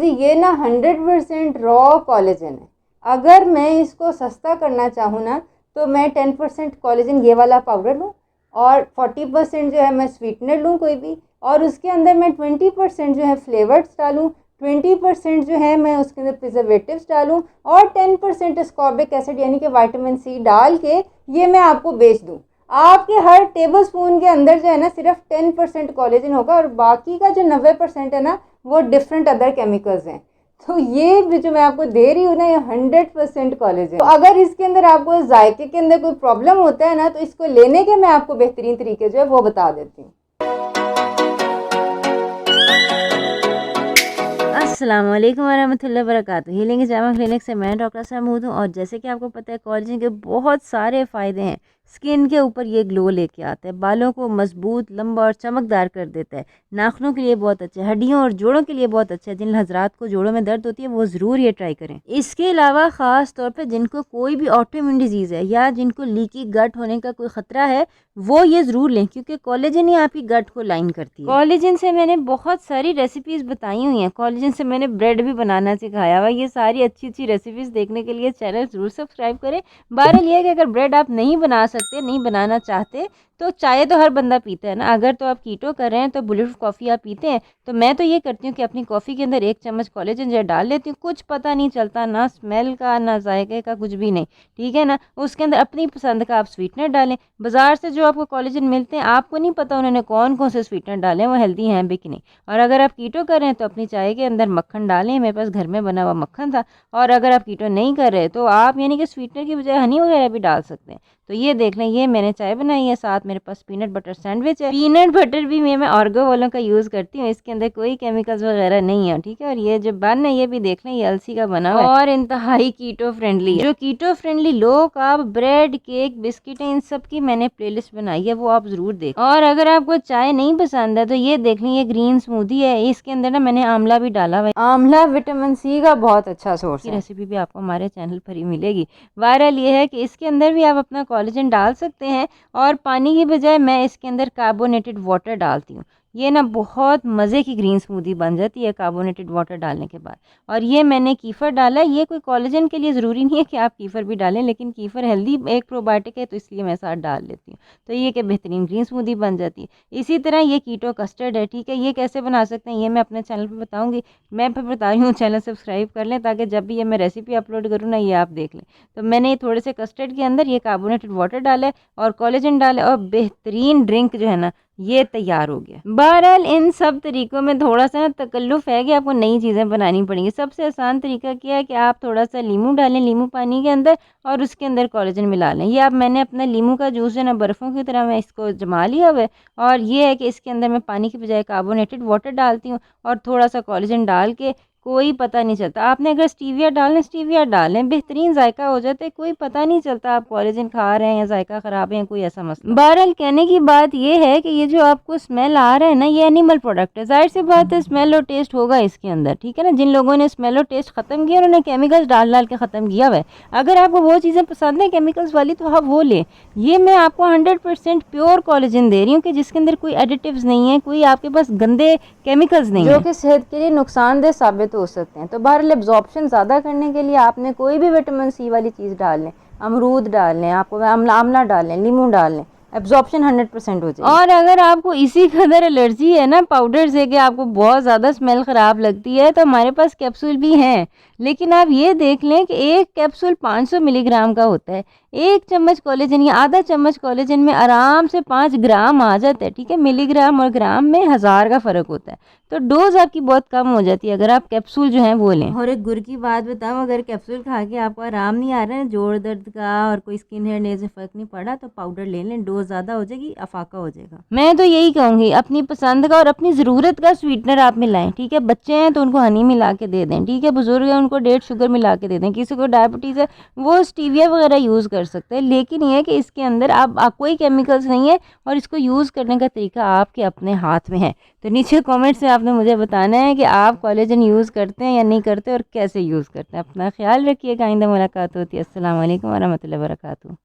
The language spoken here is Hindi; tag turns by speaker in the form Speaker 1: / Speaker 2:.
Speaker 1: ये ना 100% रॉ कोलेजन है। अगर मैं इसको सस्ता करना चाहूँ ना तो मैं 10% कोलेजन ये वाला पाउडर लूँ और 40% जो है मैं स्वीटनर लूँ कोई भी, और उसके अंदर मैं 20% जो है फ्लेवर्स डालूँ, 20% जो है मैं उसके अंदर प्रिजर्वेटिव्स डालूँ और 10% स्कॉर्बिक एसिड यानी कि विटामिन सी डाल के ये मैं आपको बेच दूँ। आपके हर टेबल स्पून के अंदर जो है ना सिर्फ 10% कोलेजन होगा और बाकी का जो 90% है ना वो डिफरेंट अदर केमिकल्स हैं। तो ये भी जो मैं आपको दे रही हूँ ना ये 100% कोलेजन। तो अगर इसके अंदर आपको जायके के अंदर कोई प्रॉब्लम होता है ना तो इसको लेने के मैं आपको बेहतरीन तरीके जो है वो बता देती हूँ।
Speaker 2: अस्सलाम वालेकुम वरहमतुल्लाहि वबरकातुहू। हीलिंग जामा क्लिनिक से मैं डॉक्टर महमूद हूँ। और जैसे कि आपको पता है कोलेजन के बहुत सारे फ़ायदे हैं। स्किन के ऊपर ये ग्लो लेके आता है, बालों को मजबूत, लंबा और चमकदार कर देता है, नाखूनों के लिए बहुत अच्छा है, हड्डियों और जोड़ों के लिए बहुत अच्छा है। जिन हजरात को जोड़ों में दर्द होती है वो ज़रूर ये ट्राई करें। इसके अलावा ख़ास तौर पर जिनको कोई भी ऑटोइम्यून डिजीज़ है या जिनको लीकी गट होने का कोई ख़तरा है वो ये ज़रूर लें, क्योंकि कोलेजन ही आपकी गट को लाइन करती है। कोलेजन से मैंने बहुत सारी रेसिपीज़ बताई हुई हैं, कोलेजन से मैंने ब्रेड भी बनाना सिखाया हुआ। ये सारी अच्छी अच्छी रेसिपीज़ देखने के लिए चैनल ज़रूर सब्सक्राइब करें। बहरहाल ये है कि अगर ब्रेड आप नहीं बना सकते, नहीं बनाना चाहते, तो चाय तो हर बंदा पीता है ना। अगर तो आप कीटो कर रहे हैं तो बुलेट कॉफ़ी आप पीते हैं, तो मैं तो ये करती हूँ कि अपनी कॉफ़ी के अंदर 1 चम्मच कोलेजन जेल डाल लेती हूँ। कुछ पता नहीं चलता, ना स्मेल का ना जायके का, कुछ भी नहीं, ठीक है ना। उसके अंदर अपनी पसंद का आप स्वीटनर डालें। बाज़ार से जो आपको कोलेजन मिलते हैं आपको नहीं पता उन्होंने कौन कौन से स्वीटनर डाले हैं, वो हेल्दी हैं भी कि नहीं। और अगर आप कीटो कर रहे हैं तो अपनी चाय के अंदर मक्खन डालें। मेरे पास घर में बना हुआ मक्खन था। और अगर आप कीटो नहीं कर रहे तो आप यानी कि स्वीटनर की बजाय हनी वगैरह भी डाल सकते हैं। तो ये देख लें, ये मैंने चाय बनाई है, साथ मेरे पास पीनट बटर सैंडविच है। पीनट बटर भी मैं आर्गो वालों का यूज़ करती हूँ, इसके अंदर कोई केमिकल्स वगैरह नहीं है, ठीक है। और ये जो बन है ये भी देख लें, ये अलसी का बना हुआ है और इंतहाई कीटो फ्रेंडली है। जो keto friendly low carb bread, cake, बिस्किटें, इन सब की मैंने प्लेलिस्ट बनाई है, वो आप ज़रूर देखें। और अगर आपको चाय नहीं पसंद है तो ये देख लें, ये ग्रीन स्मूदी है, इसके अंदर ना मैंने आंवला भी डाला हुआ है। आंवला विटामिन सी का बहुत अच्छा सोर्स है। रेसिपी भी आपको हमारे चैनल पर ही मिलेगी। वायरल ये है कि इसके अंदर भी आप अपना कोलेजन डाल सकते हैं और पानी की बजाय मैं इसके अंदर कार्बोनेटेड वाटर डालती हूँ। ये ना बहुत मज़े की ग्रीन स्मूदी बन जाती है कार्बोनेटेड वाटर डालने के बाद। और ये मैंने कीफ़र डाला है। ये कोई कोलेजन के लिए ज़रूरी नहीं है कि आप कीफ़र भी डालें, लेकिन कीफ़र हेल्दी एक प्रोबायोटिक है तो इसलिए मैं साथ डाल लेती हूँ। तो ये कि बेहतरीन ग्रीन स्मूदी बन जाती है। इसी तरह ये कीटो कस्टर्ड है, ठीक है। ये कैसे बना सकते हैं ये मैं अपने चैनल पर बताऊँगी। मैं फिर बता रही हूँ, चैनल सब्सक्राइब कर लें ताकि जब भी ये मैं रेसिपी अपलोड करूँ ना ये आप देख लें। तो मैंने थोड़े से कस्टर्ड के अंदर ये कार्बोनेटेड वाटर डाला है और कोलेजन डाला और बेहतरीन ड्रिंक जो है ना ये तैयार हो गया। बहरहाल इन सब तरीकों में थोड़ा सा ना तकल्लुफ़ है कि आपको नई चीज़ें बनानी पड़ेंगी। सबसे आसान तरीका क्या है कि आप थोड़ा सा लीमू डालें, लीमू पानी के अंदर, और उसके अंदर कोलेजन मिला लें। ये अब मैंने अपना लीमू का जूस है ना बर्फ़ों की तरह मैं इसको जमा लिया हुआ है। और ये है कि इसके अंदर मैं पानी की बजाय कार्बोनेटेड वाटर डालती हूँ और थोड़ा सा कोलेजन डाल के कोई पता नहीं चलता। आपने अगर स्टीविया डालना स्टीविया डालें, बेहतरीन जायका हो जाता है, कोई पता नहीं चलता आप कोलेजन खा रहे हैं या जायका ख़राब है या कोई ऐसा मसला। बहरहाल कहने की बात ये है कि ये जो आपको स्मेल आ रहा है ना ये एनिमल प्रोडक्ट है, जाहिर सी बात है स्मेल और टेस्ट होगा इसके अंदर, ठीक है ना। जिन लोगों ने स्मेल और टेस्ट ख़त्म किया उन्होंने केमिकल्स डाल डाल के ख़त्म किया हुआ है। अगर आपको वो चीज़ें पसंद है केमिकल्स वाली तो आप वो लें। ये मैं आपको 100% प्योर कोलेजन दे रही हूँ कि जिसके अंदर कोई एडिटिव्स नहीं है, कोई आपके पास गंदे केमिकल्स नहीं है जो कि सेहत के लिए नुकसानदेह साबित हो सकते हैं। तो बहरहाल एब्जॉर्प्शन ज़्यादा करने के लिए आपने कोई भी विटामिन सी वाली चीज़ डाल लें, अमरूद डाल लें, आपको आमला डाल लें, लीमू डाल लें, एब्जॉर्प्शन 100% हो जाएगी। और अगर आपको इसी कदर एलर्जी है ना पाउडर से कि आपको बहुत ज़्यादा स्मेल ख़राब लगती है तो हमारे पास कैप्सूल भी हैं। लेकिन आप ये देख लें कि एक कैप्सूल 500 मिलीग्राम का होता है। 1 चम्मच कोलेजन या आधा चम्मच कोलेजन में आराम से 5 ग्राम आ जाता है, ठीक है। मिलीग्राम और ग्राम में 1000 का फ़र्क होता है, तो डोज आपकी बहुत कम हो जाती है अगर आप कैप्सूल जो है वो लें। और एक गुर की बात बताऊं, अगर कैप्सूल खा के आपको आराम नहीं आ रहा है, जोड़ दर्द का और कोई स्किन हेयर नेल से फ़र्क नहीं पड़ा, तो पाउडर ले लें, डोज ज़्यादा हो जाएगी, अफाका हो जाएगा। मैं तो यही कहूँगी अपनी पसंद का और अपनी ज़रूरत का स्वीटनर आप मिलाएं, ठीक है। बच्चे हैं तो उनको हनी मिला के दे दें, ठीक है। बुजुर्ग हैं उनको डेट शुगर मिला के दे दें। किसी को डायबिटीज़ है वो स्टीविया वगैरह यूज़ कर सकते हैं। लेकिन ये है कि इसके अंदर आप कोई केमिकल्स नहीं है और इसको यूज़ करने का तरीका आपके अपने हाथ में है। तो नीचे कमेंट्स में आपने मुझे बताना है कि आप कोलेजन यूज़ करते हैं या नहीं करते और कैसे यूज़ करते हैं। अपना ख्याल रखिएगा, आइंदा मुलाकात होती है। अस्सलाम वालेकुम वरहमतुल्लाहि वबरकातुहू।